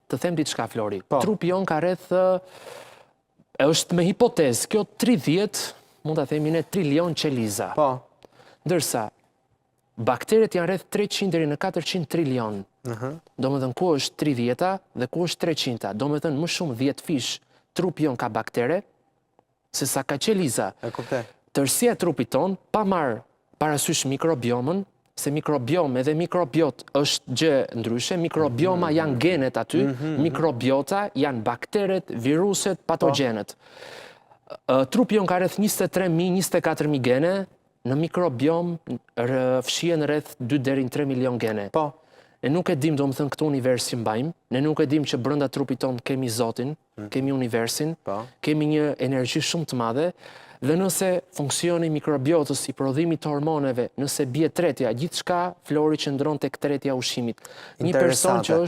të them diçka Flori. Trupi jon ka rreth është me hipotezë, kjo 30, mund ta themi ne trilion qeliza. Ndërsa bakteret janë rreth 300 deri në 400 trilion. Domethënë ku është 30-a dhe ku është 300-a. Domethënë më shumë 10 fish trupi jon ka baktere se sa ka qeliza. E kuptoj. Tërësia e trupit ton, pa marrë parasysh mikrobiomën, se mikrobiom edhe mikrobiot është gjë ndryshe, mikrobioma janë genet aty, mikrobiota janë bakteret, viruset, patogenet. Trupi jon ka rreth 23.000, 24.000 gene, në mikrobiom fshihen rreth 2 deri në 3 milion gene. Ne nuk e dim domethënë këtë univers që mbajmë, ne nuk e dim që brenda trupit ton kemi Zotin, kemi universin, kemi një energji shumë të madhe, dhe nëse funksioni mikrobiotës i prodhimit të hormoneve, nëse bie tretja, gjithçka Flori qëndron tek tretja ushqimit. Një person që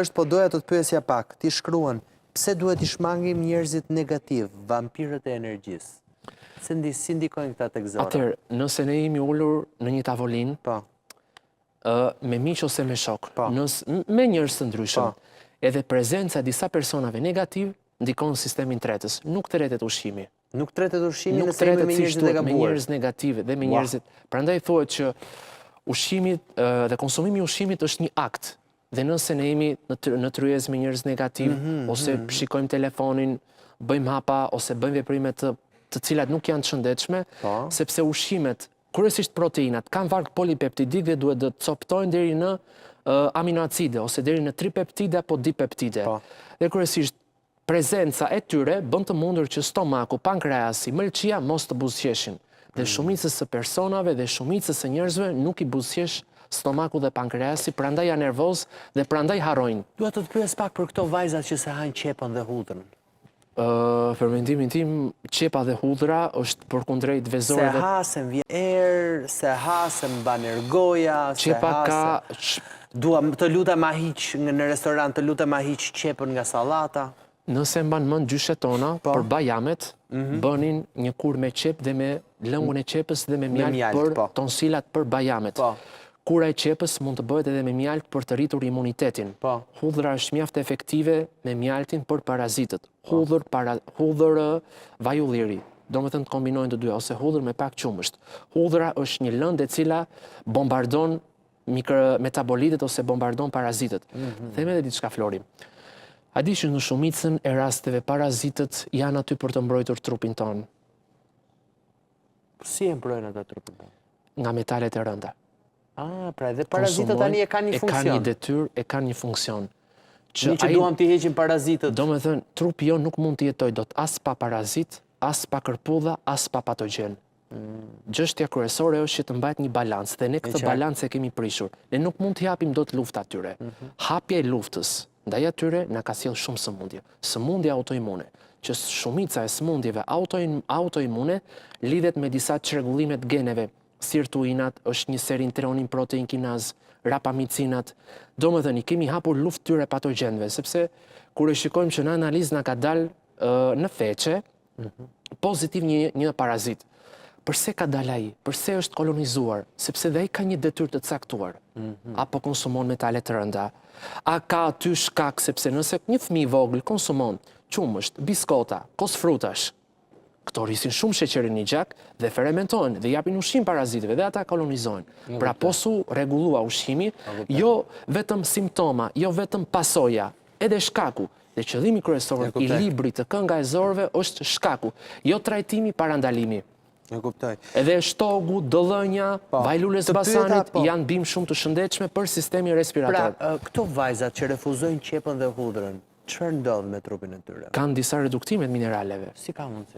është, po doja të të pyesja pak, ti shkruan, pse duhet i shmangim njerëzit negativ, vampirët e energjisë? Si ndikojnë këta tek zora? Atëherë, nëse ne jemi ulur në një tavolinë, me miq ose me shok, me njerëz të ndryshëm, edhe prezenca e disa personave negativ ndikon sistemin tretës. Nuk tretet ushqimi. Nuk tretet ushqimi nëse jemi me njerëzit e gabuar. Me njerëz negativ dhe me njerëzit. Prandaj thuhet që ushqimit dhe konsumimi i ushqimit është një akt. Dhe nëse ne jemi në tryezë me njerëz negativ, ose shikojmë telefonin, bëjmë hapa ose bëjmë veprime të cilat nuk janë të shëndetshme, sepse ushqimet, kryesisht proteinat, kanë varg polipeptidik dhe duhet të coptojnë deri në aminoacide ose deri në tripeptide apo dipeptide. Dhe kryesisht prezenca e tyre bën të mundur që stomaku, pankreasi, mëlçia mos të buzëqeshin. Dhe shumicës së personave dhe shumicës së njerëzve nuk i buzëqesh stomaku dhe pankreasi, prandaj janë nervoz dhe prandaj harrojnë. Dua të të pyes pak për këto vajzat që se hajnë qepën dhe hudhrën. Për mendimin tim, qepa dhe hudhra është përkundrejt vezoreve. Se ha, se vjen erë, se ha, se mban ergoja, se ha, dua të lutem ma hiq në restorant, të lutem ma hiq qepën nga sallata. Nëse mban mend gjyshet tona, për bajamet, bënin një kur me qep dhe me lëngun e qepës dhe me mjalt për tonsilat për bajamet. Kura e qepës mund të bëhet edhe me mjalt për të rritur imunitetin. Hudhra është mjaft efektive me mjaltin për parazitët. Hudhër vajulliri, do me thënë të kombinojnë të dyja, ose hudhër me pak qumësht. Hudhra është një lëndë e cila bombardon metabolitet ose bombardon parazitët. Theme dhe diçka Flori. A di që në shumicën e rasteve parazitët janë aty për të mbrojtur trupin tonë? Si e mbrojnë ata trupin tonë? Nga metalet e rënda. Pra edhe parazitët tani e kanë një funksion. E kanë një detyrë, e kanë një funksion. Një që duam t'i heqim parazitët. Do me thënë, trupi jo nuk mund t'i jetoj dot as pa parazit, as pa kërpudha, as pa patogen. Gjështja kryesore është që të mbajt një balans, dhe ne këtë balans e kemi prishur. Ne nuk mund t'i hapim dot lufta atyre. Hapja e luftës ndaj atyre na ka sjell shumë sëmundje. Sëmundje autoimune, që shumica e sëmundjeve autoimune lidhet me disa çrregullime të geneve. Sirtuinat është një serintronin protein kinaz, rapamicinat. Domethënë i kemi hapur luftë tyre patogenëve, sepse kur e shikojmë që në analizë na ka dalë në feqe pozitiv një parazit. Përse ka dalë ai? Përse është kolonizuar? Sepse dhe ai ka një detyrë të caktuar. Apo konsumon metale të rënda. A ka aty shkak sepse nëse një fëmijë i vogël konsumon qumësht, biskota, kos frutash, këto rrisin shumë sheqerin një gjak dhe fermentojnë dhe japin ushqim parazitëve dhe ata kolonizojnë. Pra posu regulua ushqimi, jo vetëm simptoma, jo vetëm pasoja, edhe shkaku. Dhe qëllimi kryesor i librit të Kënga e Zorëve është shkaku, jo trajtimi parandalimi. Edhe shtogu, dëllënja, vajlules basanit janë bimë shumë të shëndetshme për sistemi respirator. Pra, këto vajzat që refuzojnë qepën dhe hudhrën, çfarë ndodh me trupin e tyre? Kanë disa reduktimet mineraleve. Si ka mundësi?